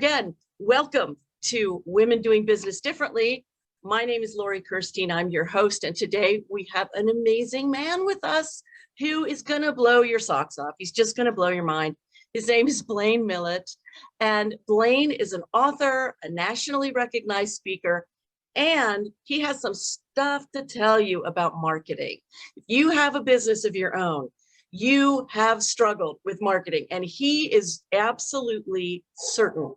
again, welcome to Women Doing Business Differently. My name is Lori Kirstein. I'm your host, and today we have an amazing man with us who is going to blow your socks off. He's just going to blow your mind. His name is Blaine Millet, and Blaine is an author, a nationally recognized speaker, and he has some stuff to tell you about marketing. If you have a business of your own, you have struggled with marketing, and he is absolutely certain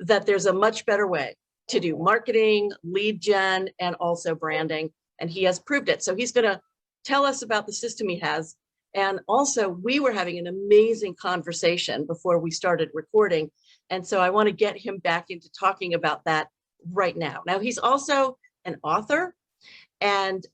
that there's a much better way to do marketing, lead gen, and also branding, and he has proved it. So he's going to tell us about the system he has. And also, we were having an amazing conversation before we started recording, and so I want to get him back into talking about that right now. Now, he's also an author, and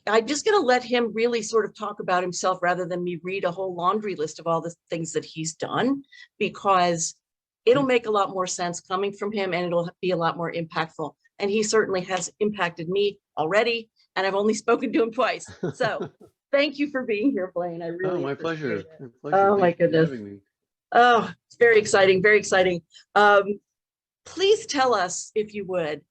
I'm just going to let him really sort of talk about himself rather than me read a whole laundry list of all the things that he's done, because it'll make a lot more sense coming from him, and it'll be a lot more impactful. And he certainly has impacted me already, and I've only spoken to him twice. So thank you for being here, Blaine. I really my pleasure. appreciate it. My pleasure. Oh, my goodness. For having me. Oh, it's very exciting, very exciting. Please tell us, if you would,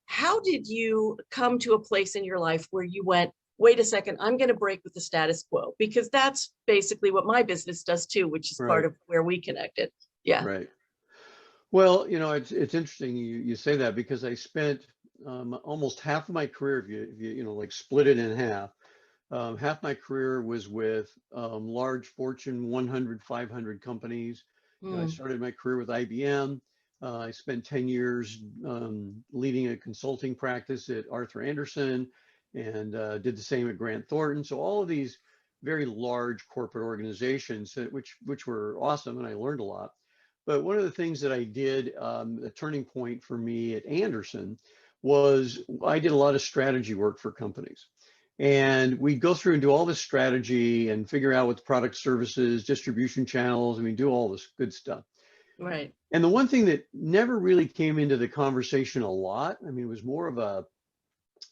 how did you come to a place in your life where you went, wait a second, I'm going to break with the status quo? Because that's basically what my business does too, which is part of where we connected. Yeah. Right. Well, it's interesting you say that, because I spent almost half of my career, if you like split it in half, half my career was with large Fortune 100, 500 companies. I started my career with IBM. I spent 10 years leading a consulting practice at Arthur Andersen, and did the same at Grant Thornton. So all of these very large corporate organizations, which were awesome, and I learned a lot. But one of the things that I did, a turning point for me at Andersen, was I did a lot of strategy work for companies. And we'd go through and do all this strategy and figure out what the product, services, distribution channels, do all this good stuff. Right. And the one thing that never really came into the conversation a lot, it was more of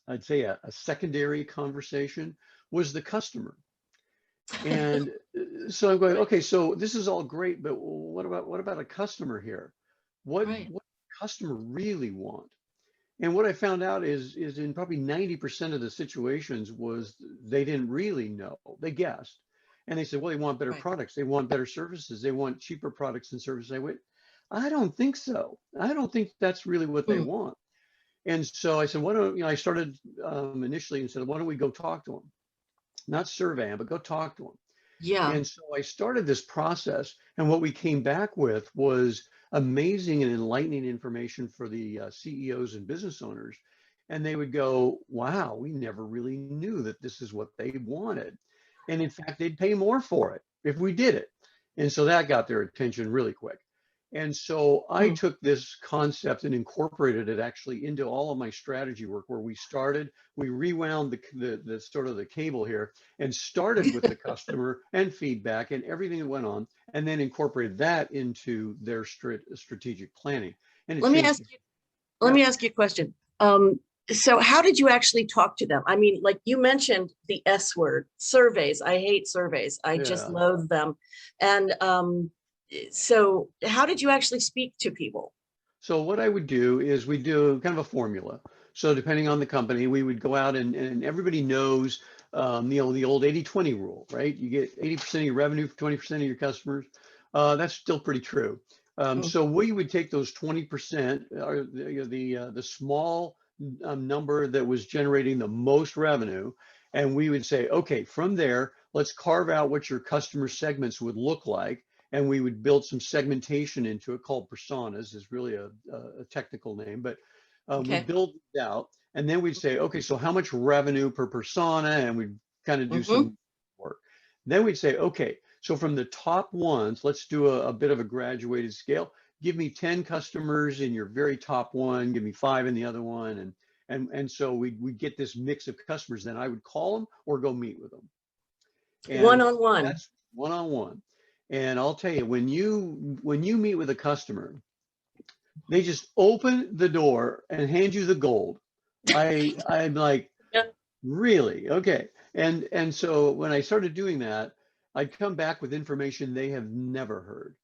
I'd say a secondary conversation, was the customer. And so I'm going, okay, so this is all great, but what about a customer here? What does the customer really want? And what I found out is in probably 90% of the situations was they didn't really know. They guessed. And they said, well, they want better products. They want better services. They want cheaper products and services. I went, I don't think so. I don't think that's really what they want. And so I said, I started initially and said, why don't we go talk to them? Not survey them, but go talk to them. Yeah. And so I started this process, and what we came back with was amazing and enlightening information for the CEOs and business owners. And they would go, wow, we never really knew that this is what they wanted. And in fact, they'd pay more for it if we did it. And so that got their attention really quick. And so I took this concept and incorporated it actually into all of my strategy work, where we rewound the sort of the cable here, and started with the customer and feedback and everything that went on, and then incorporated that into their strategic planning. And let me ask you a question. So how did you actually talk to them? Like you mentioned the S word, surveys. I hate surveys. I just loathe them. And so how did you actually speak to people? So what I would do is we do kind of a formula. So depending on the company, we would go out and everybody knows, the old 80-20 rule, right? You get 80% of your revenue for 20% of your customers. That's still pretty true. So we would take those 20%, or the small number that was generating the most revenue, and we would say, okay, from there, let's carve out what your customer segments would look like. And we would build some segmentation into it, called personas, is really a technical name, but we build it out. And then we'd say, okay, so how much revenue per persona? And we'd kind of do some work. Then we'd say, okay, so from the top ones, let's do a bit of a graduated scale. Give me 10 customers in your very top one, give me 5 in the other one. And so we'd get this mix of customers. Then I would call them or go meet with them. One-on-one. That's one-on-one. And I'll tell you, when you meet with a customer, they just open the door and hand you the gold. I'm like, really? Okay. And so when I started doing that, I'd come back with information they have never heard.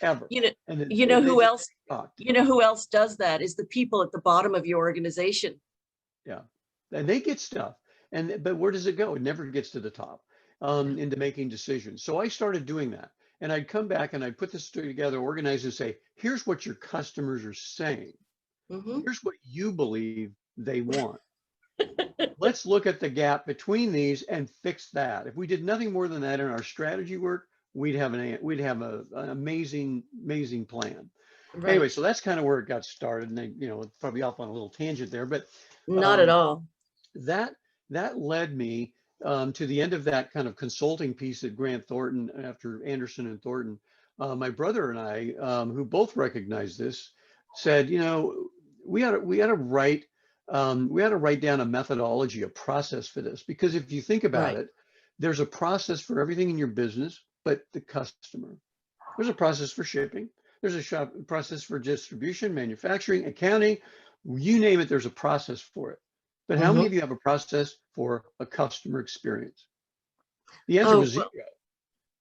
ever. You know, And you know they who just else, shocked. you know who else does that is the people at the bottom of your organization. Yeah, and they get stuff, but where does it go? It never gets to the top, into making decisions. So I started doing that, and I'd come back and I'd put this together, organize and say, here's what your customers are saying. Hmm. Here's what you believe they want. Let's look at the gap between these and fix that. If we did nothing more than that in our strategy work, an amazing plan. Right. Anyway, so that's kind of where it got started, and it's probably off on a little tangent there, but Not at um, all. that that led me to the end of that kind of consulting piece at Grant Thornton after Anderson and Thornton. My brother and I, who both recognized this, said, we ought to write down a methodology, a process for this, because if you think about Right. it, there's a process for everything in your business, but the customer. There's a process for shipping. There's a process for distribution, manufacturing, accounting, you name it, there's a process for it. But how many Hmm. of you have a process for a customer experience? The answer Oh, was zero,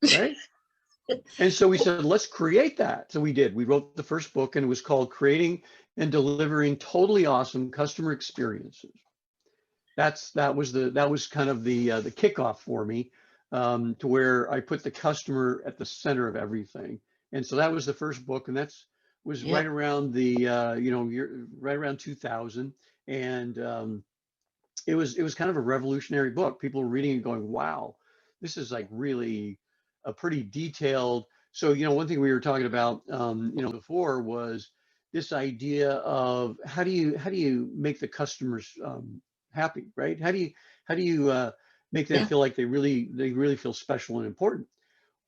well. right? And so we said, let's create that. So we did. We wrote the first book, and it was called Creating and Delivering Totally Awesome Customer Experiences. That was kind of the kickoff for me, to where I put the customer at the center of everything. And so that was the first book, and was Yeah. right around right around 2000, and it was kind of a revolutionary book. People were reading and going, "Wow, this is like really a pretty detailed." So one thing we were talking about, before was this idea of how do you make the customers happy, right? How do you make them Yeah. feel like they really feel special and important?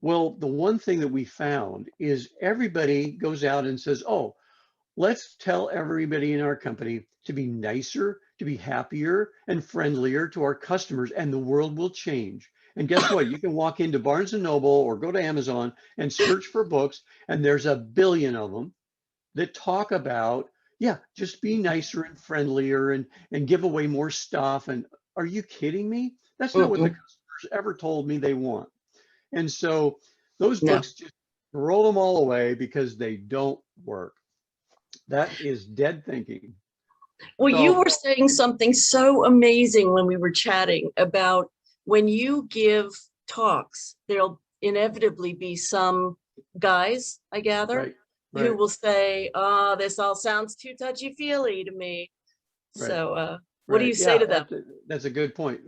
Well, the one thing that we found is everybody goes out and says, "Oh, let's tell everybody in our company to be nicer, to be happier and friendlier to our customers, and the world will change." And guess what? You can walk into Barnes and Noble or go to Amazon and search for books, and there's a billion of them that talk about, yeah, just be nicer and friendlier and give away more stuff. And are you kidding me? That's not what the Mm-mm. customers ever told me they want. And so those No. books, just throw them all away because they don't work. That is dead thinking. Well, you So, were saying something so amazing when we were chatting about when you give talks, there'll inevitably be some guys, I gather, right, who right, will say, "Ah, this all sounds too touchy-feely to me." right, So, what do right. you say Yeah, to them? that's a good point.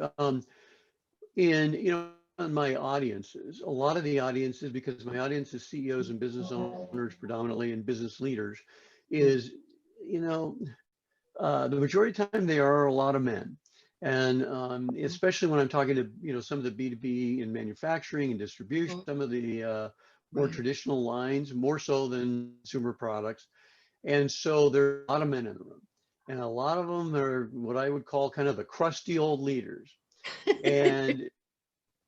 In my audiences, a lot of the audiences, because my audience is CEOs and business owners predominantly and business leaders, is, you know, the majority of the time they are a lot of men. And especially when I'm talking to, some of the B2B in manufacturing and distribution, Mhm. some of the more Right. traditional lines, more so than consumer products. And so there are a lot of men in the room. And a lot of them are what I would call kind of the crusty old leaders. And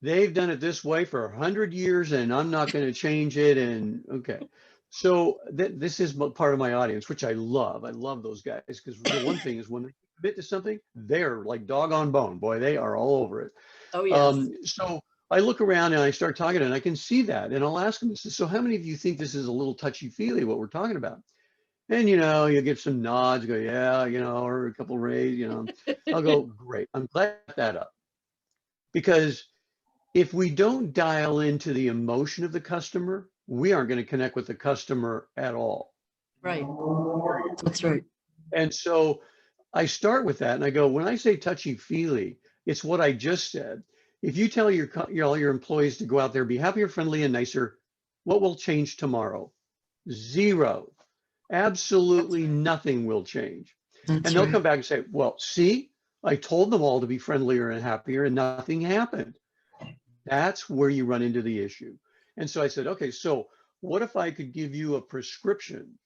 they've done it this way for 100 years, and I'm not going to change it. And okay. So this is part of my audience, which I love. I love those guys because the one thing is when they commit to something, they're like dog on bone. Boy, they are all over it. Oh, yes. So I look around and I start talking and I can see that. And I'll ask them, so how many of you think this is a little touchy-feely, what we're talking about? And, you get some nods, go, yeah, or a couple rays, I'll go, great. I'm glad you brought that up, because if we don't dial into the emotion of the customer, we aren't going to connect with the customer at all. Right. Period. That's right. And so I start with that and I go, when I say touchy-feely, it's what I just said. If you tell all your employees to go out there, be happier, friendly, and nicer, what will change tomorrow? Zero. That's Absolutely right. nothing will change. And That's they'll right. come back and say, well, see, I told them all to be friendlier and happier and nothing happened. That's where you run into the issue. And so I said, okay, so what if I could give you a prescription,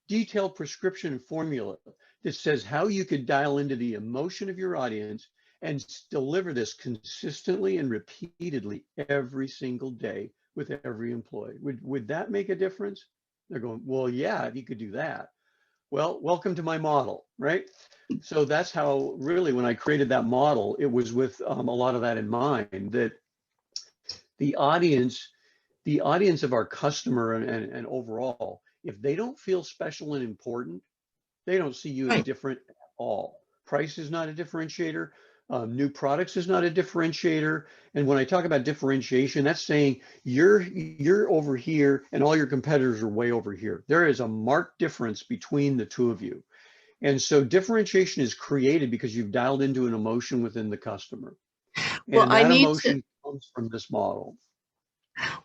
detailed prescription formula that says how you could dial into the emotion of your audience and deliver this consistently and repeatedly every single day with every employee? Would that make a difference? They're going, well, yeah, if you could do that. Well, welcome to my model, right? So that's how really when I created that model, it was with a lot of that in mind, that the audience the audience of our customer and overall, if they don't feel special and important, they don't see you as Right. different at all. Price is not a differentiator. New products is not a differentiator. And when I talk about differentiation, that's saying you're over here and all your competitors are way over here. There is a marked difference between the two of you. And so differentiation is created because you've dialed into an emotion within the customer. Well, And that emotion comes from this model.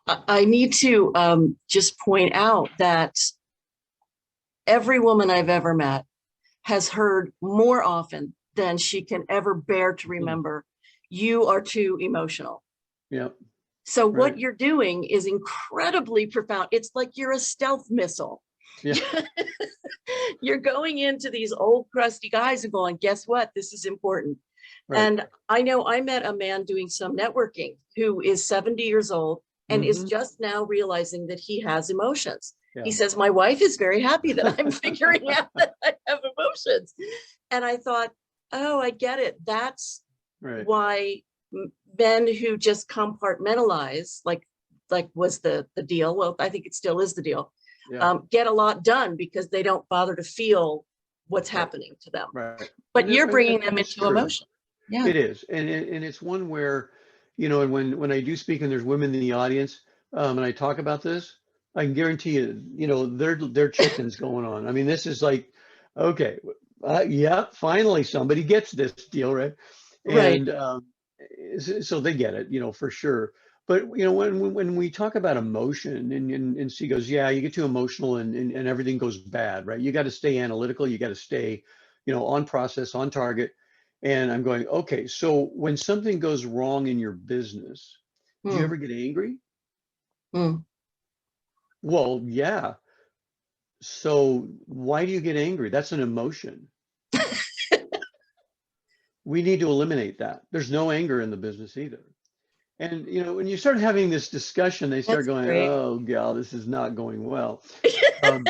I need to just point out that every woman I've ever met has heard more often than she can ever bear to remember, you are too emotional. Yep. So what Right. you're doing is incredibly profound. It's like you're a stealth missile. Yeah. You're going into these old crusty guys and going, guess what? This is important. Right. And I know I met a man doing some networking who is 70 years old and is just now realizing that he has emotions. Yeah. He says, my wife is very happy that I'm figuring out that I have emotions. And I thought, oh, I get it. That's Right. why men who just compartmentalize, like was the deal. Well, I think it still is the deal. Yeah. Get a lot done because they don't bother to feel what's happening to them. Right. But And you're bringing and them it's into true. emotion. Yeah. It is. And it's one where, you know, and when I do speak and there's women in the audience, and I talk about this, I can guarantee you, you know, they're chickens going on. I mean, this is like, okay, yeah, finally somebody gets this deal, right? Right. And so they get it, you know, for sure. But you know, when we talk about emotion, and she goes, yeah, you get too emotional and everything goes bad, right? You got to stay analytical, you got to stay, you know, on process, on target. And I'm going, okay, so when something goes wrong in your business, do you Hmm. ever get angry? Hmm. Well, yeah. So why do you get angry? That's an emotion. We need to eliminate that. There's no anger in the business either. And you know, when you start having this discussion, they start That's going, great. "Oh, gal, this is not going well." Um,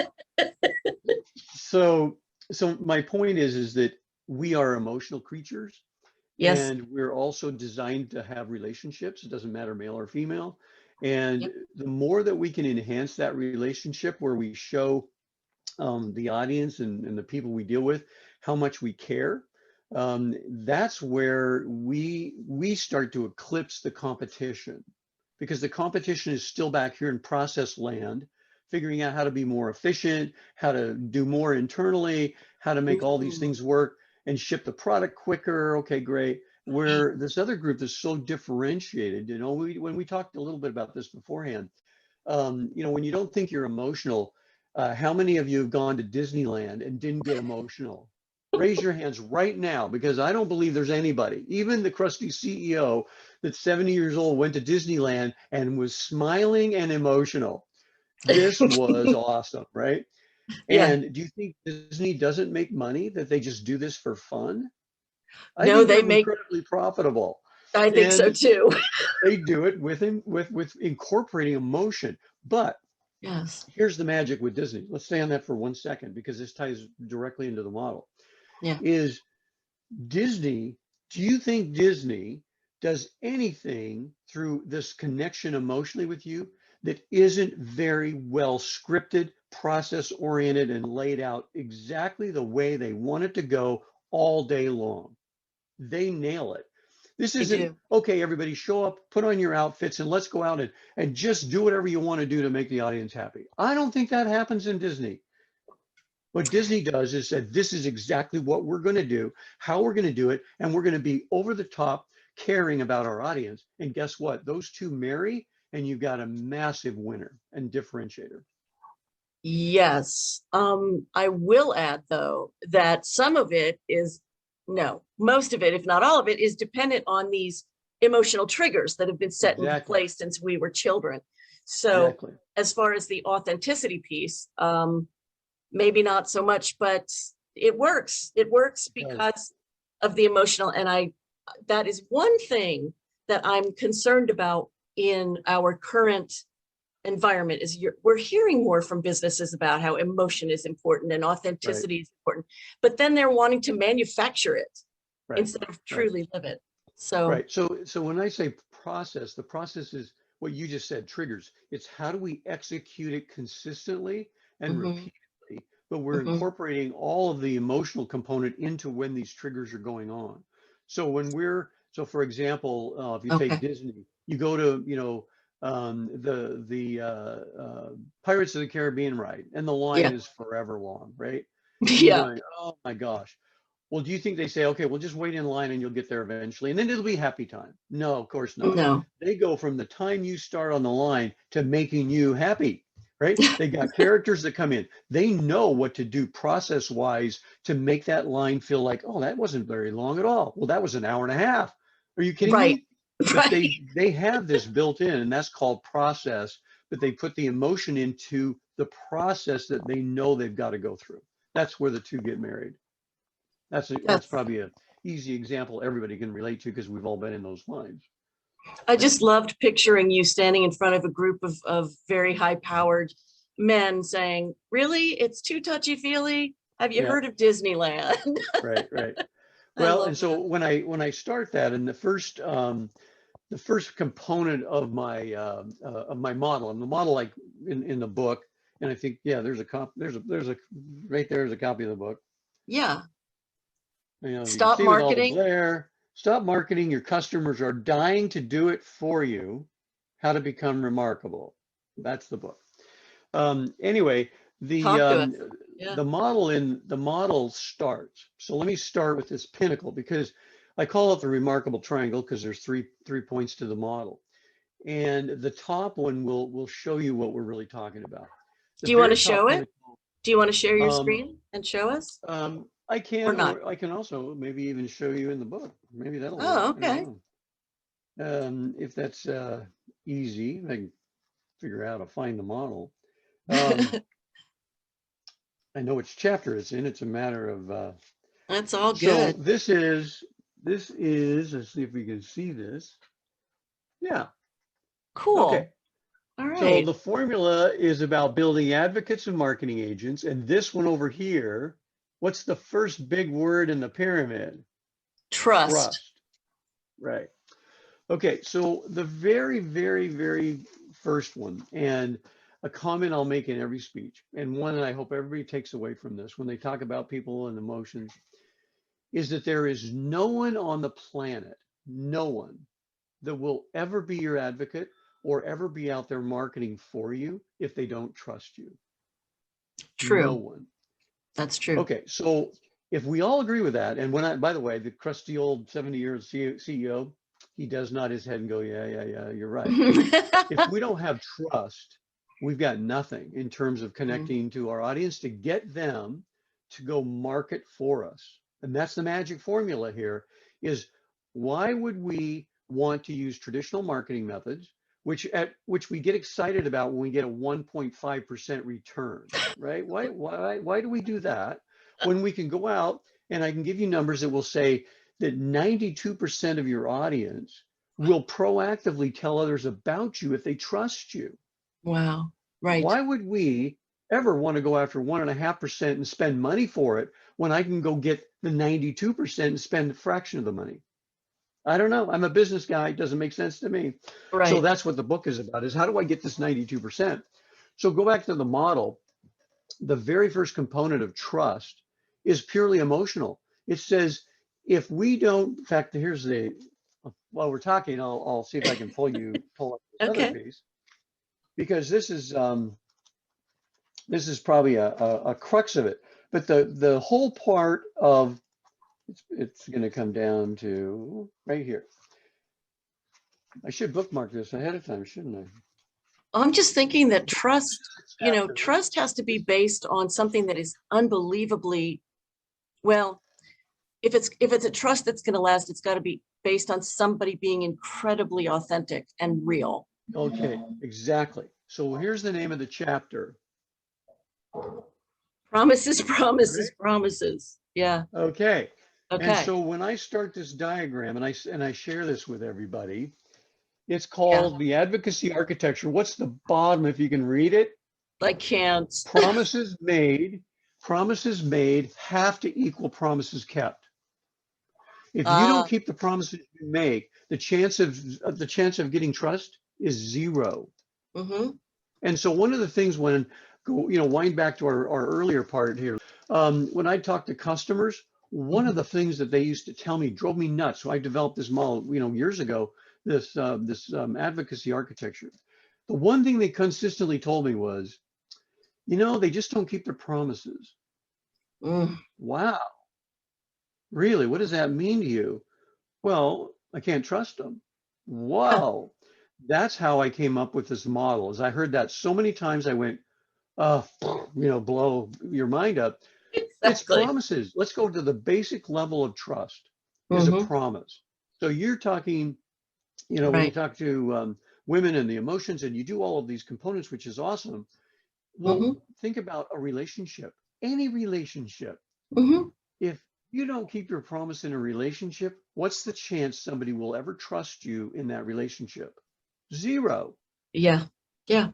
so, so my point is that we are emotional creatures, Yes. and we're also designed to have relationships. It doesn't matter male or female. And Yep. the more that we can enhance that relationship, where we show the audience and the people we deal with how much we care, that's where we start to eclipse the competition, because the competition is still back here in process land, figuring out how to be more efficient, how to do more internally, how to make all these Mhm. things work and ship the product quicker. Okay, great. Where this other group is so differentiated, you know, when we talked a little bit about this beforehand, you know, when you don't think you're emotional, how many of you have gone to Disneyland and didn't get emotional? Raise your hands right now, because I don't believe there's anybody, even the crusty CEO that's 70 years old, went to Disneyland and was smiling and emotional. This was awesome, right? Yeah. And do you think Disney doesn't make money, that they just do this for fun? I No, think they're they make, incredibly profitable. I think so And too. they do it with incorporating emotion. But Yes. here's the magic with Disney. Let's stay on that for 1 second, because this ties directly into the model. Yeah. Is Disney, do you think Disney does anything through this connection emotionally with you that isn't very well scripted, process oriented, and laid out exactly the way they want it to go all day long? They nail it. This They isn't, do. okay, everybody show up, put on your outfits, and let's go out and just do whatever you want to do to make the audience happy. I don't think that happens in Disney. What Disney does is said, this is exactly what we're going to do, how we're going to do it, and we're going to be over the top, caring about our audience. And guess what? Those two marry, and you've got a massive winner and differentiator. Yes. I will add though that some of it is, no, most of it, if not all of it, is dependent on these emotional triggers that have been set into Exactly. place since we were children. So Exactly. as far as the authenticity piece, maybe not so much, but it works. It works It does. because of the emotional. And that is one thing that I'm concerned about in our current environment is we're hearing more from businesses about how emotion is important and Right. authenticity is important, but then they're wanting to manufacture it Right. instead of Right. truly live it. So Right. So when I say process, the process is what you just said, triggers. It's how do we execute it consistently and Mm-hmm. repeatedly, but we're Mm-hmm. incorporating all of the emotional component into when these triggers are going on. So so for example, if you take Okay. Disney, you go to, Pirates of the Caribbean ride, and the line Yeah. is forever long, right? And you're Yeah. going, oh my gosh. Well, do you think they say, okay, well, just wait in line and you'll get there eventually, and then it'll be happy time? No, of course not. No. They go from the time you start on the line to making you happy, right? They got characters that come in. They know what to do process-wise to make that line feel like, oh, that wasn't very long at all. Well, that was an hour and a half. Are you kidding Right. me? But Right. they have this built in, and that's called process, but they put the emotion into the process that they know they've got to go through. That's where the two get married. That's That's, probably a easy example everybody can relate to because we've all been in those lines. I Right? just loved picturing you standing in front of a group of very high powered men saying, really, it's too touchy-feely. Have you Yeah, heard of Disneyland? right, right. I Well, and love so that. when I start that, and the first component of my model, and the model like in the book, and I think yeah, there's a right there's a copy of the book. Yeah. You know, you can Stop see with all the marketing. glare. Stop marketing. Your customers are dying to do it for you. How to become remarkable. That's the book. Anyway, the Talk to us. um, Yeah. the model starts. So let me start with this pinnacle because I call it the remarkable triangle because there's three points to the model, and the top one will show you what we're really talking about. The Do you want to very top show it? pinnacle. Do you want to share your Um, screen and show us I or can, not? or I can also maybe even show you in the book. Maybe that'll work. Oh, I don't okay. know. If that's easy, I can figure out how to find the model. Um, I know which chapter it's in. It's a matter of, That's all so good. let's see if we can see this. Yeah. Okay. Cool. All So right. the formula is about building advocates and marketing agents. And this one over here, what's the first big word in the pyramid? Trust. Trust. Right. Okay. So the very, very, very first one, and a comment I'll make in every speech, and one that I hope everybody takes away from this when they talk about people and emotions, is that there is no one on the planet, no one that will ever be your advocate or ever be out there marketing for you if they don't trust you. No True. one. That's true. Okay, so if we all agree with that, and by the way, the crusty old 70-year CEO, he does nod his head and go, yeah, yeah, yeah, you're right. If we don't have trust, we've got nothing in terms of connecting to our audience to get them to go market for us. And that's the magic formula here is why would we want to use traditional marketing methods, which we get excited about when we get a 1.5% return, right? Why do we do that when we can go out and I can give you numbers that will say that 92% of your audience will proactively tell others about you if they trust you. Wow. Right. Why would we ever want to go after 1.5% and spend money for it when I can go get the 92% and spend a fraction of the money? I don't know. I'm a business guy. It doesn't make sense to me. So Right. that's what the book is about, is how do I get this 92%? So go back to the model. The very first component of trust is purely emotional. It says, if we don't, in fact, while we're talking, I'll see if I can pull up this other Okay. piece, because this is probably a crux of it. But the whole part of it's going to come down to right here. I should bookmark this ahead of time, shouldn't I? I'm just thinking that This trust, is a chapter. trust has to be This, based on something that is unbelievably, well, if it's a trust that's going to last, it's got to be based on somebody being incredibly authentic and real. okay, exactly. So here's the name of the chapter. Promises, promises, Right? promises. Yeah. Okay. And Okay. so when I start this diagram and I share this with everybody, it's Yeah. called the advocacy architecture. What's the bottom if you can read it? I can't. Promises made, promises made have to equal promises kept. If you don't Uh, keep the promises you make, the chance of getting trust is 0. Mm-hmm. And so one of the things when, wind back to our earlier part here, when I talk to customers, one of the things that they used to tell me drove me nuts. So I developed this model, years ago, this advocacy architecture. The one thing they consistently told me was, they just don't keep their promises. Mm. Wow, really? What does that mean to you? Well, I can't trust them. Wow. That's how I came up with this model. As I heard that so many times, I went, blow your mind up. It's Exactly. promises. Let's go to the basic level of trust is a Mm-hmm. promise. So you're talking, when you Right. talk to women and the emotions and you do all of these components, which is awesome. Well, Mm-hmm. think about a relationship, any relationship. Mm-hmm. If you don't keep your promise in a relationship, what's the chance somebody will ever trust you in that relationship? 0. Yeah. Yeah.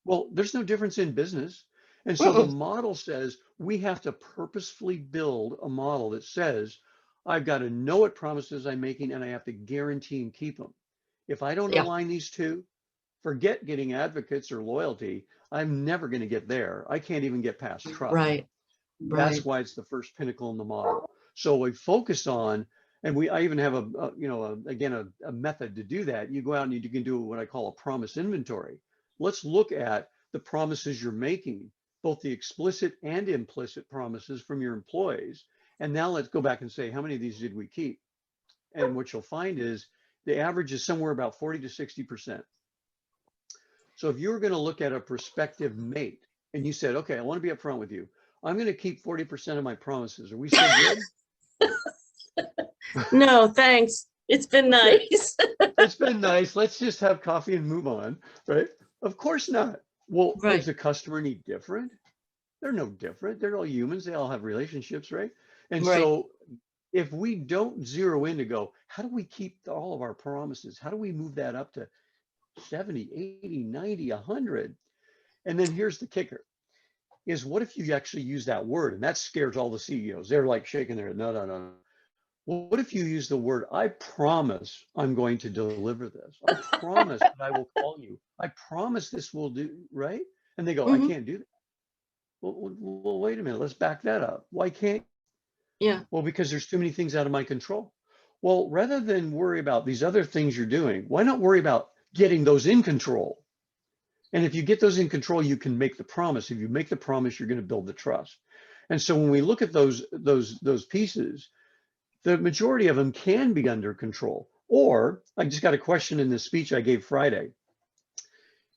Well, there's no difference in business. And so the Mm-mm. model says we have to purposefully build a model that says, I've got to know what promises I'm making and I have to guarantee and keep them. If I don't Yeah. align these two, forget getting advocates or loyalty. I'm never going to get there. I can't even get past trust. Right. That's Right. why it's the first pinnacle in the model. So we focus on, and I even have a method to do that. You go out and you can do what I call a promise inventory. Let's look at the promises you're making, both the explicit and implicit promises from your employees. And now let's go back and say, how many of these did we keep? And what you'll find is the average is somewhere about 40 to 60%. So if you were going to look at a prospective mate and you said, okay, I want to be upfront with you. I'm going to keep 40% of my promises. Are we still good? No, thanks. It's been Okay, nice. it's been nice. Let's just have coffee and move on, right? Of course not. Well, is Right. the customer any different? They're no different. They're all humans. They all have relationships, right? And Right. so if we don't zero in to go, how do we keep all of our promises? How do we move that up to 70, 80, 90, 100? And then here's the kicker. Is what if you actually use that word? And that scares all the CEOs. They're like shaking their head. No, no, no. Well, what if you use the word, I promise I'm going to deliver this. I promise that I will call you. I promise this will do, right? And they go, I Mm-hmm. can't do that. Well, wait a minute. Let's back that up. Why can't? Yeah. Well, because there's too many things out of my control. Well, rather than worry about these other things you're doing, why not worry about getting those in control? And if you get those in control, you can make the promise. If you make the promise, you're going to build the trust. And so when we look at those pieces, the majority of them can be under control. Or I just got a question in the speech I gave Friday.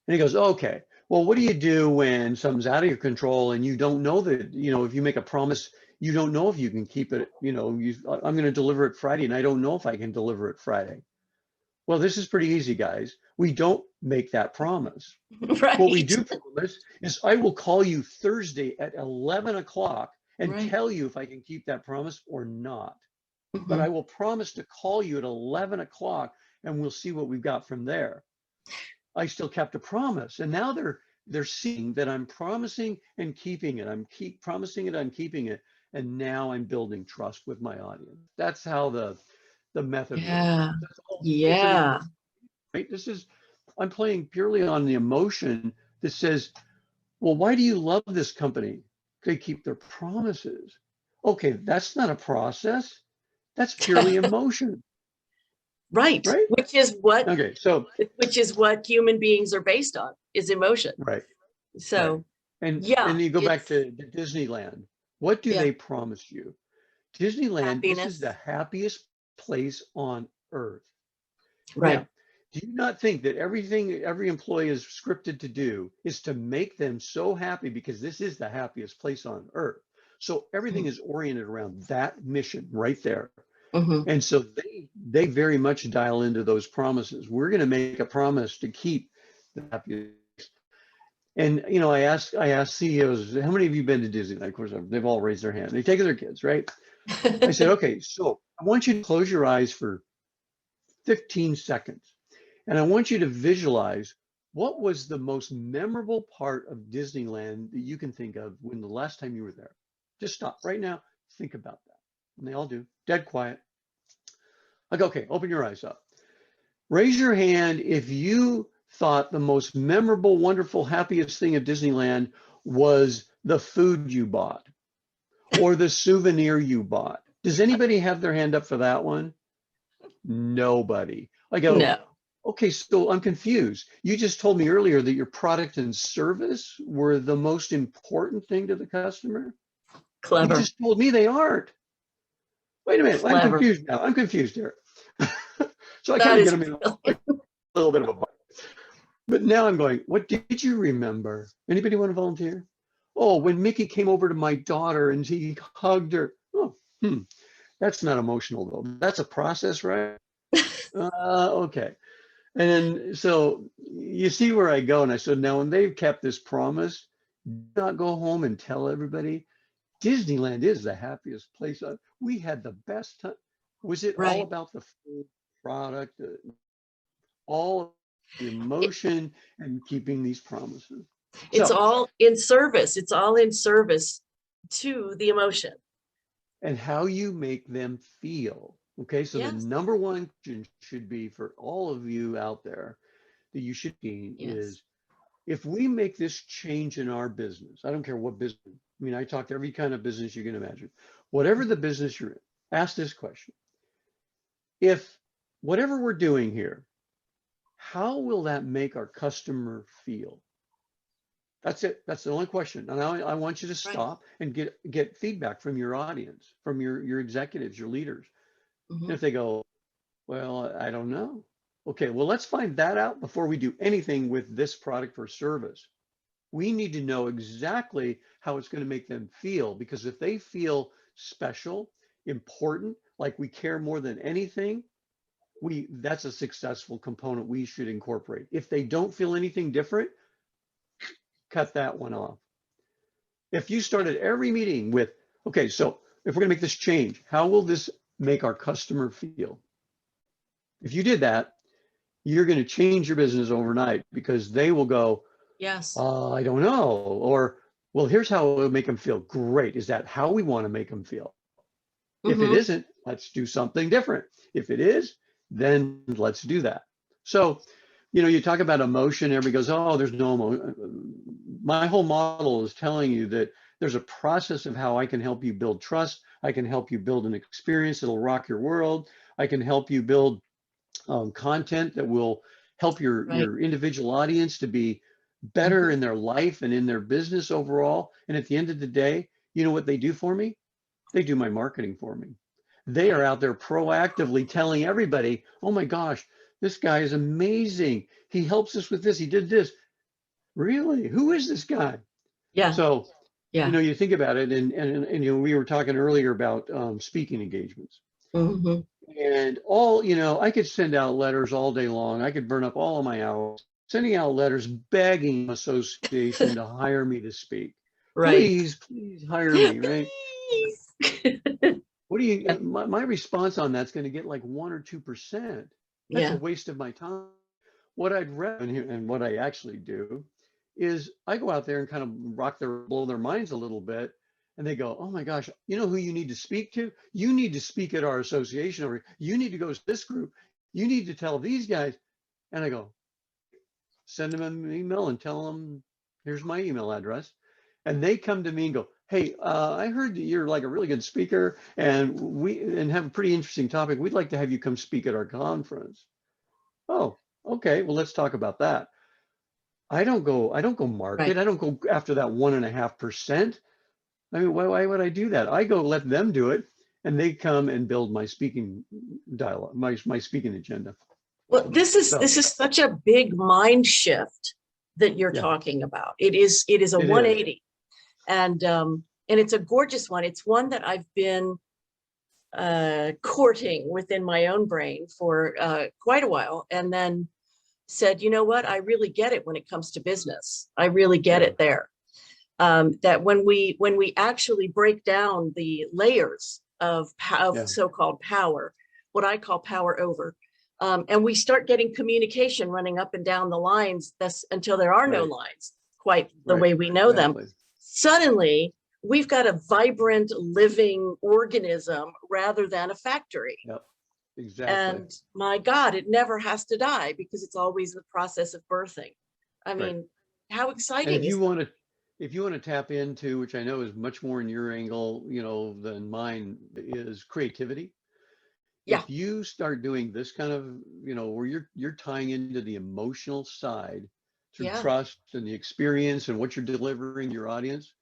And he goes, okay, well, what do you do when something's out of your control and you don't know that, if you make a promise, you don't know if you can keep it, I'm going to deliver it Friday and I don't know if I can deliver it Friday. Well, this is pretty easy, guys. We don't make that promise. What we Right. do promise is I will call you Thursday at 11 o'clock and Right. tell you if I can keep that promise or not. But Mm-hmm. I will promise to call you at 11 o'clock and we'll see what we've got from there. I still kept a promise. And now they're seeing that I'm promising and keeping it. I'm promising it, I'm keeping it. And now I'm building trust with my audience. That's how the method works. Yeah. That's all. It's an Yeah. right. I'm playing purely on the emotion that says, well, why do you love this company? They keep their promises. Okay, that's not a process. That's purely emotion, Right. right? Okay, so Which is what human beings are based on, is emotion. right, right. So And yeah, you go back it's to Disneyland. What do yeah, they promise you? Disneyland, this is the happiness. happiest place on earth. Right. Now, do you not think that everything every employee is scripted to do is to make them so happy because this is the happiest place on earth? So everything is oriented around that mission right there. Mm-hmm. And so they very much dial into those promises. We're going to make a promise to keep the happiest. And I asked CEOs, how many of you been to Disney? Of course, they've all raised their hand. They take their kids, right? I said, okay, so I want you to close your eyes for 15 seconds. And I want you to visualize what was the most memorable part of Disneyland that you can think of when the last time you were there. Just stop right now, think about that. And they all do, dead quiet. I go, okay, open your eyes up. Raise your hand if you thought the most memorable, wonderful, happiest thing at Disneyland was the food you bought or the souvenir you bought. Does anybody have their hand up for that one? Nobody. I go, No, okay, so I'm confused. You just told me earlier that your product and service were the most important thing to the customer. You clever, just told me they aren't. Wait a minute, I'm clever. confused now. I'm confused here. So I kind That of get is them in brilliant. a little bit of a bite. But now I'm going, what did you remember? Anybody want to volunteer? Oh, when Mickey came over to my daughter and he hugged her. Oh, that's not emotional though. That's a process, right? Okay. And then, so you see where I go. And I said, now when they've kept this promise, do not go home and tell everybody Disneyland is the happiest place. We had the best time. Was it all Right. about the food product, all the It, emotion and keeping these promises? it's So, all in service. It's all in service to the emotion. and how you make them feel. Okay, so the Yes, number one question should be for all of you out there that you should be yes, is, if we make this change in our business, I don't care what business, I mean, I talk to every kind of business you can imagine, whatever the business you're in, ask this question. If whatever we're doing here, how will that make our customer feel? That's it. That's the only question. And I want you to right. stop and get feedback from your audience, from your executives, your leaders. And Hmm. if they go, well, I don't know. Okay, well, let's find that out before we do anything with this product or service. We need to know exactly how it's going to make them feel, because if they feel special, important, like we care more than anything, that's a successful component we should incorporate. If they don't feel anything different, cut that one off. If you started every meeting with, okay, so if we're going to make this change, how will this make our customer feel? If you did that, you're going to change your business overnight, because they will go, Yes. I don't know. Or, well, here's how it will make them feel. Great. Is that how we want to make them feel? If it Hmm. isn't, let's do something different. If it is, then let's do that. So, you talk about emotion, everybody goes, oh, there's no emotion. My whole model is telling you that there's a process of how I can help you build trust. I can help you build an experience that'll rock your world. I can help you build content that will help Right. your individual audience to be better Hmm. in their life and in their business overall. And at the end of the day, you know what they do for me? They do my marketing for me. They are out there proactively telling everybody, oh my gosh, this guy is amazing. He helps us with this. He did this. Really? Who is this guy? Yeah. So, Yeah. you think about it, and we were talking earlier about speaking engagements. Hmm. And I could send out letters all day long. I could burn up all of my hours sending out letters begging association to hire me to speak. Right. Please hire me, right? Please. What do you, my response on that's going to get like 1 or 2%. That's a Yeah. waste of my time. What I'd rather, and what I actually do is I go out there and kind of blow their minds a little bit. And they go, oh my gosh, you know who you need to speak to? You need to speak at our association, or you need to go to this group. You need to tell these guys. And I go, send them an email and tell them, here's my email address. And they come to me and go, hey, I heard that you're like a really good speaker, and we have a pretty interesting topic. We'd like to have you come speak at our conference. Oh, okay. Well, let's talk about that. I don't go Right. market. I don't go after that 1.5%. I mean, why would I do that? I go let them do it, and they come and build my speaking dialogue, my speaking agenda. Well, So this is such a big mind shift that you're yeah, talking about. It is a it is. 180, and it's a gorgeous one. It's one that I've been courting within my own brain for quite a while, and then said, you know what, I really get it when it comes to business. I really get Yeah, it there. That when we actually break down the layers of yeah, so-called power, what I call power over, and we start getting communication running up and down the lines, that's until there are no right, lines quite the right, way we know them. exactly. Suddenly, we've got a vibrant, living organism rather than a factory. Yep. Exactly. And my God, it never has to die because it's always the process of birthing. I Right. mean, how And exciting is that? if you want to tap into, which I know is much more in your angle, than mine, is creativity. Yeah, If you start doing this kind of, where you're tying into the emotional side through yeah, trust and the experience and what you're delivering to your audience,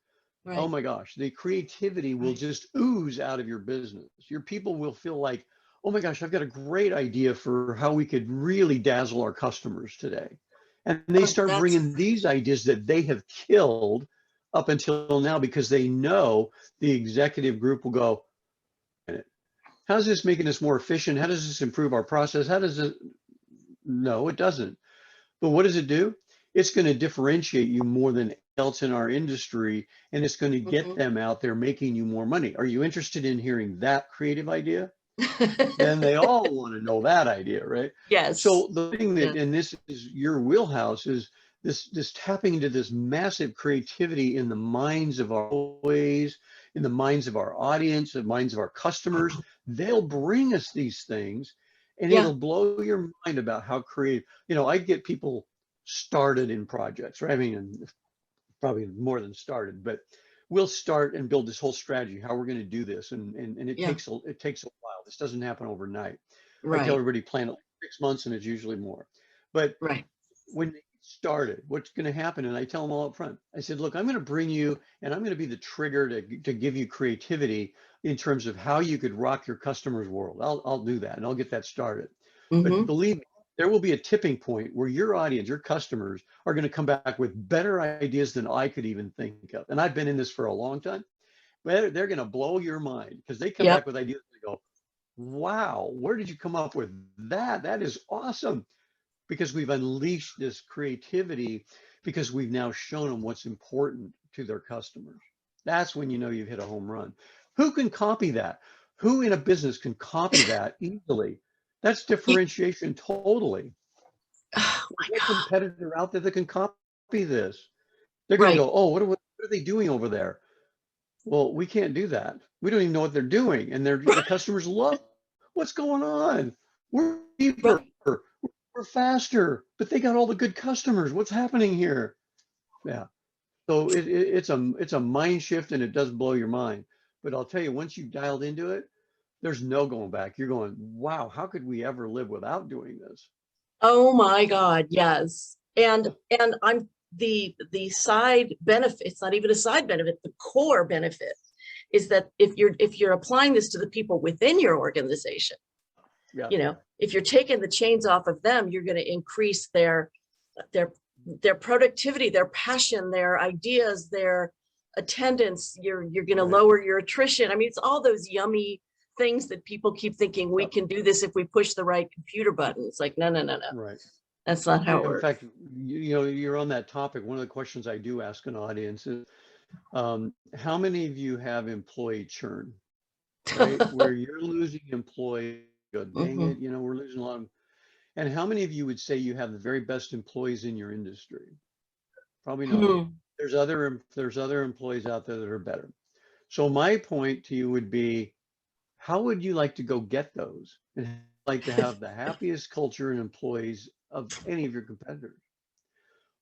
oh right, my gosh, the creativity will right. just ooze out of your business. Your people will feel like, oh my gosh, I've got a great idea for how we could really dazzle our customers today. And they Oh, start that's bringing these ideas that they have killed up until now because they know the executive group will go, how's this making us more efficient? How does this improve our process? How does it? No, it doesn't. But what does it do? It's going to differentiate you more than else in our industry, and it's going to get mhm. them out there making you more money. Are you interested in hearing that creative idea? Then they all want to know that idea, right? Yes, So the thing that, yes. and this is your wheelhouse, is this tapping into this massive creativity in the minds of our employees, in the minds of our audience, the minds of our customers. They'll bring us these things, and Yeah. it'll blow your mind about how creative. I get people started in projects, right? I mean, and probably more than started, but we'll start and build this whole strategy, how we're going to do this. And Yeah. it takes a while. This doesn't happen overnight. I tell Right. everybody plan it like 6 months and it's usually more. But Right. when they get started, what's going to happen? And I tell them all up front, I said, look, I'm going to bring you and I'm going to be the trigger to give you creativity in terms of how you could rock your customers' world. I'll do that and I'll get that started. But Hmm. believe me, there will be a tipping point where your audience, your customers are going to come back with better ideas than I could even think of. And I've been in this for a long time, but they're going to blow your mind because they come Yep. back with ideas. They go, wow, where did you come up with that? That is awesome. Because we've unleashed this creativity because we've now shown them what's important to their customers. That's when you know you've hit a home run. Who can copy that? Who in a business can copy that easily? That's Ye- differentiation totally. Oh my There's no God. competitor out there that can copy this. They're going to Right. go, oh, what are they doing over there? Well, we can't do that. We don't even know what they're doing. And the customers love what's going on. We're cheaper. Right. We're faster, but they got all the good customers. What's happening here? Yeah. So it's a mind shift and it does blow your mind. But I'll tell you, once you've dialed into it, there's no going back. You're going, wow, how could we ever live without doing this? Oh my God. Yes. And I'm the side benefit, it's not even a side benefit, the core benefit is that if you're applying this to the people within your organization, Yeah. if you're taking the chains off of them, you're going to increase their their productivity, their passion, their ideas, their attendance. You're going to Right. lower your attrition. I mean, it's all those yummy things that people keep thinking we Yep. can do this if we push the right computer button. It's like, no, no, no, no. Right. That's not how it In works. fact, you're on that topic. One of the questions I do ask an audience is, how many of you have employee churn, right? Where you're losing employees, go, dang Hmm. it, we're losing a lot of. And how many of you would say you have the very best employees in your industry? Probably not. Hmm. There's other employees out there that are better. So my point to you would be, how would you like to go get those and like to have the happiest culture and employees of any of your competitors?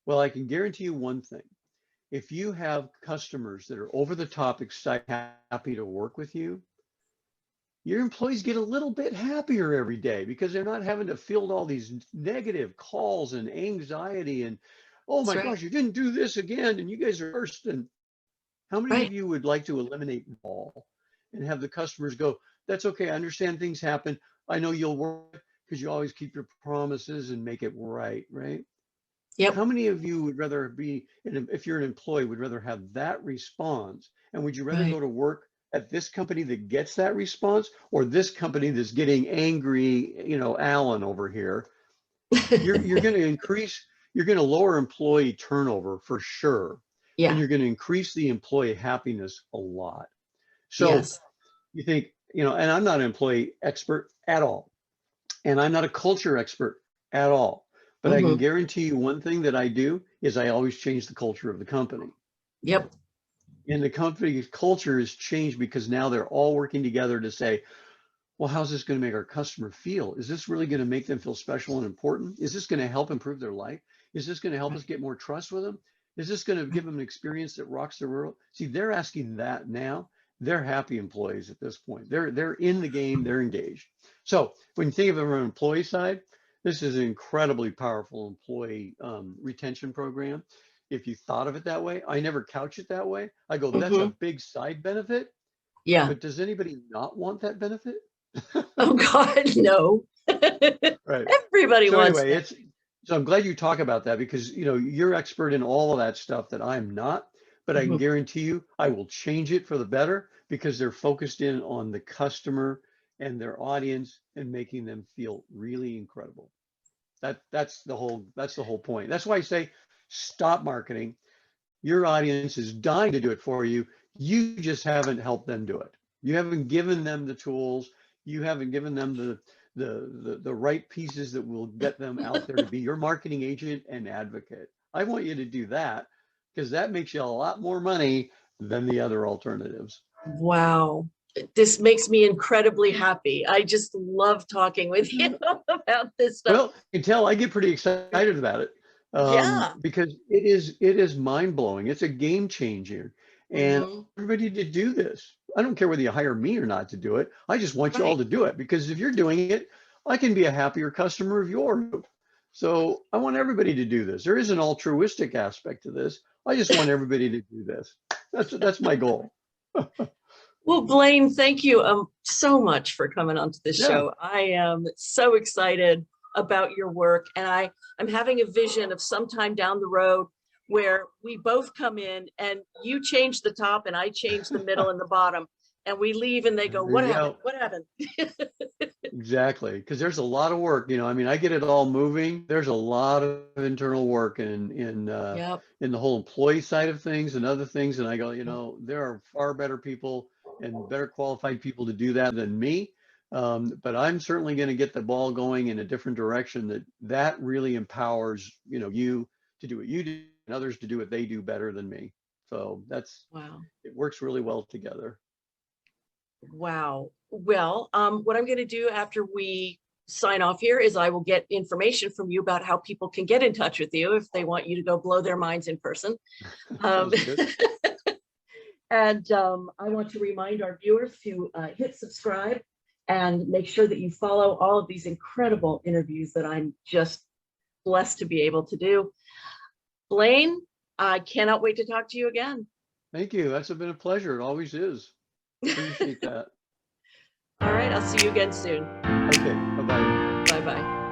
Well, I can guarantee you one thing. If you have customers that are over the top excited, happy to work with you, your employees get a little bit happier every day because they're not having to field all these negative calls and anxiety and, oh That's my right. gosh, you didn't do this again and you guys are first. And how many of Right. you would like to eliminate all and have the customers go, that's okay, I understand things happen. I know you'll work because you always keep your promises and make it right, right? Yep. How many of you would rather be, if you're an employee, would rather have that response? And would you rather go Right. to work at this company that gets that response or this company that's getting angry, Alan over here? You're going to you're going to lower employee turnover for sure. And Yeah. you're going to increase the employee happiness a lot. So Yes. you think, and I'm not an employee expert at all. And I'm not a culture expert at all. But I can Hmm. guarantee you one thing that I do is I always change the culture of the company. Yep. And the company's culture has changed because now they're all working together to say, well, how's this going to make our customer feel? Is this really going to make them feel special and important? Is this going to help improve their life? Is this going to help us get more trust with them? Is this going to give them an experience that rocks their world? See, they're asking that now. They're happy employees at this point. They're in the game. They're engaged. So when you think of it from an employee side, this is an incredibly powerful employee retention program. If you thought of it that way, I never couch it that way. I go, that's a Hmm. big side benefit, Yeah. but does anybody not want that benefit? Oh God, no. Right. Everybody So wants anyway, that. so I'm glad you talk about that because you're expert in all of that stuff that I'm not, but I can Mhm. guarantee you I will change it for the better because they're focused in on the customer and their audience and making them feel really incredible. That's the whole point. That's why I say stop marketing. Your audience is dying to do it for you. You just haven't helped them do it. You haven't given them the tools. You haven't given them the right pieces that will get them out there to be your marketing agent and advocate. I want you to do that because that makes you a lot more money than the other alternatives. Wow. This makes me incredibly happy. I just love talking with you about this stuff. Well, you can tell I get pretty excited about it Yeah. because it is mind blowing. It's a game changer, and Hmm. everybody to do this. I don't care whether you hire me or not to do it. I just want you all Right. to do it because if you're doing it, I can be a happier customer of yours. So I want everybody to do this. There is an altruistic aspect to this. I just want everybody to do this. That's my goal. Well, Blaine, thank you so much for coming onto this Yeah. show. I am so excited about your work, and I'm having a vision of sometime down the road where we both come in and you change the top and I change the middle and the bottom, and we leave and they go, There "What you happened? go. What happened?" Exactly, because there's a lot of work. I mean, I get it all moving. There's a lot of internal work Yep. in the whole employee side of things and other things. And I go, Yep. there are far better people and better qualified people to do that than me. But I'm certainly going to get the ball going in a different direction that really empowers, you to do what you do and others to do what they do better than me. So Wow. it works really well together. Wow. Well, what I'm going to do after we sign off here is I will get information from you about how people can get in touch with you if they want you to go blow their minds in person. Um, Sounds good. and I want to remind our viewers to hit subscribe and make sure that you follow all of these incredible interviews that I'm just blessed to be able to do. Blaine, I cannot wait to talk to you again. Thank you. That's been a pleasure. It always is. Appreciate that. All right, I'll see you again soon. Okay, bye-bye. Bye bye.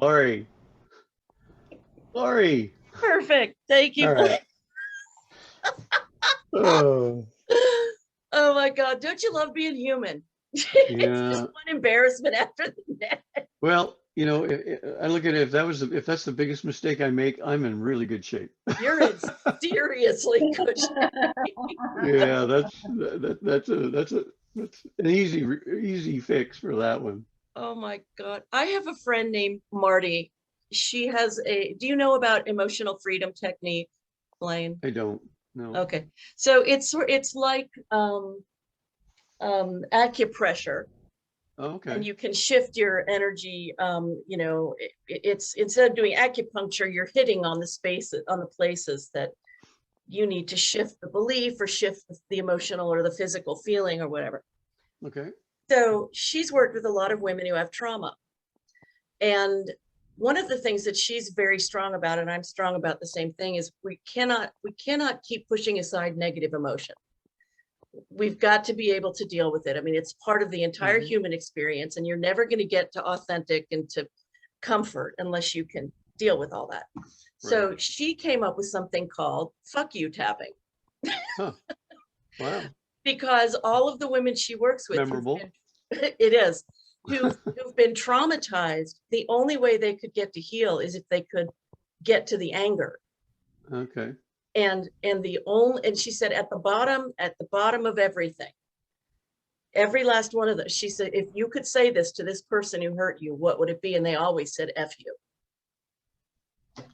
Lori, Lori. Perfect. Thank All you. right. Oh, Oh my God. Don't you love being human? It's just yeah. one embarrassment after the next. Well, I look at it, if that's the biggest mistake I make, I'm in really good shape. You're in seriously good shape. Yeah, that's an easy fix for that one. Oh my God. I have a friend named Marty. She has do you know about emotional freedom technique, Blaine? I don't know. Okay. So it's like acupressure, Oh, and okay. you can shift your energy. It's instead of doing acupuncture, you're hitting on the spaces, on the places that you need to shift the belief or shift the emotional or the physical feeling or whatever. Okay. So she's worked with a lot of women who have trauma. And one of the things that she's very strong about, and I'm strong about the same thing, is we cannot keep pushing aside negative emotion. We've got to be able to deal with it. I mean, it's part of the entire Hmm. human experience, and you're never going to get to authentic and to comfort unless you can deal with all that. Right. So she came up with something called fuck you tapping, Huh. Wow. because all of the women she works with who've Memorable. been it is who've been traumatized, the only way they could get to heal is if they could get to the anger. Okay. And she said at the bottom of everything, every last one of those, she said, if you could say this to this person who hurt you, what would it be? And they always said F you.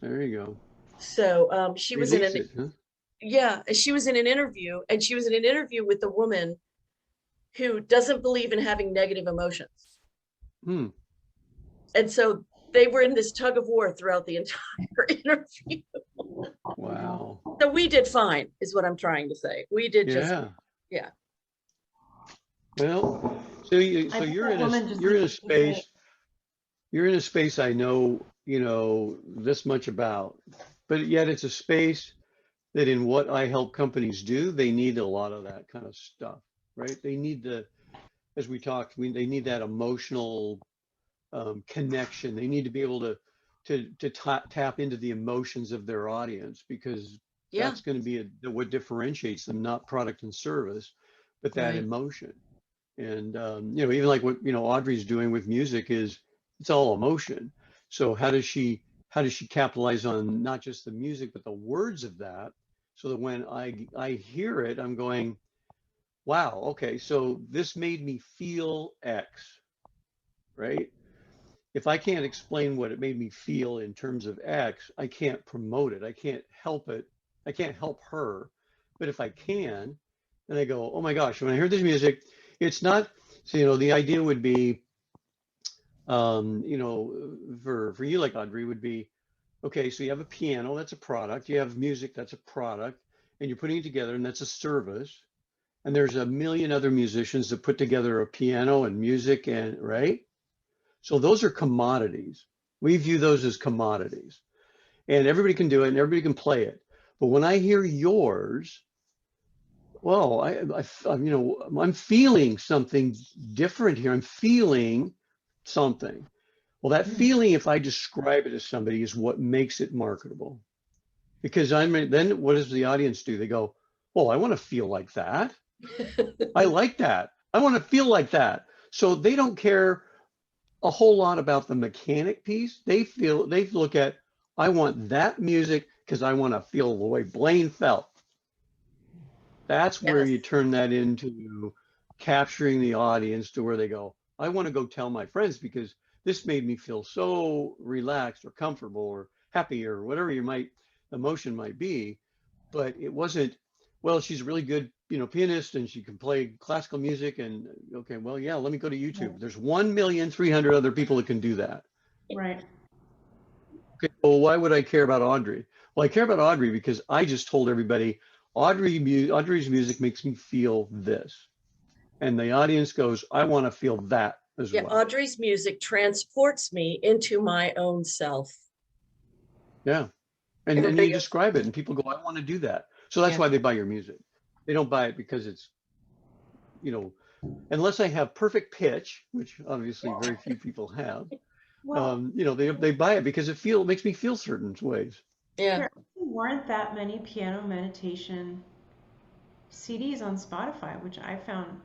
There you go. So she was in Release an it, huh? yeah, she was in an interview, and she was in an interview with a woman who doesn't believe in having negative emotions. Hmm. And so they were in this tug of war throughout the entire interview. Wow. So we did fine, is what I'm trying to say. We did just, Yeah. yeah. Well, I so bet you're that in a woman just you're in a needs to say, space you're in a space I know, this much about, but yet it's a space that in what I help companies do, they need a lot of that kind of stuff, right? They need as we talked, they need that emotional connection. They need to be able to tap into the emotions of their audience, because Yeah, that's going to be what differentiates them, not product and service, but that right. emotion. And even like what Audrey's doing with music is it's all emotion. So how does she capitalize on not just the music but the words of that, so that when I hear it, I'm going, wow, okay, so this made me feel X, right? If I can't explain what it made me feel in terms of X, I can't promote it. I can't help it. I can't help her. But if I can, then I go, oh my gosh, when I hear this music, it's not, so, the idea would be, for you, like Audrey, would be, okay, so you have a piano, that's a product. You have music, that's a product. And you're putting it together, and that's a service. And there's a million other musicians that put together a piano and music, and right? So those are commodities. We view those as commodities, and everybody can do it and everybody can play it. But when I hear yours, well, I'm feeling something different here. I'm feeling something. Well, that feeling, if I describe it to somebody, is what makes it marketable. Because then what does the audience do? They go, "Oh, I want to feel like that. I like that. I want to feel like that." So they don't care a whole lot about the mechanic piece. They look at, I want that music because I want to feel the way Blaine felt. That's where Yes. you turn that into capturing the audience to where they go, I want to go tell my friends because this made me feel so relaxed or comfortable or happy or whatever emotion might be. But it wasn't, well, she's a really good, pianist and she can play classical music, and okay, well, yeah, let me go to YouTube. There's 1,300,000 other people that can do that. right. Okay, well, why would I care about Audrey? Well, I care about Audrey because I just told everybody Audrey's music makes me feel this. And the audience goes, I want to feel that as Yeah, well. Audrey's music transports me into my own self. Yeah. And you Everybody goes, describe it and people go, I want to do that. So that's yeah, why they buy your music. They don't buy it because it's, unless I have perfect pitch, which obviously very few people have, Well, they buy it because it makes me feel certain ways. Yeah. there weren't that many piano meditation CDs on Spotify, which I found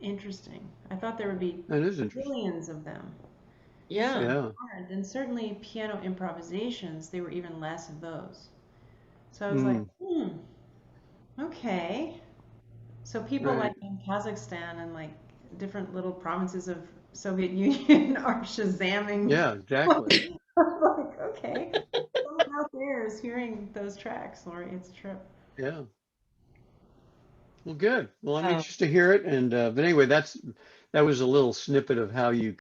interesting. I thought there would be That is interesting. billions of them. So Yeah. Yeah. hard. And certainly piano improvisations, there were even less of those. So I was like, Mm, okay. So people like right. in Kazakhstan and like different little provinces of Soviet Union are shazamming. Yeah, exactly. Like, okay. Someone out there is hearing those tracks, Lori. It's a trip. Yeah. Well, good. Well, I'm Wow. anxious to hear it. And but anyway, that was a little snippet of how you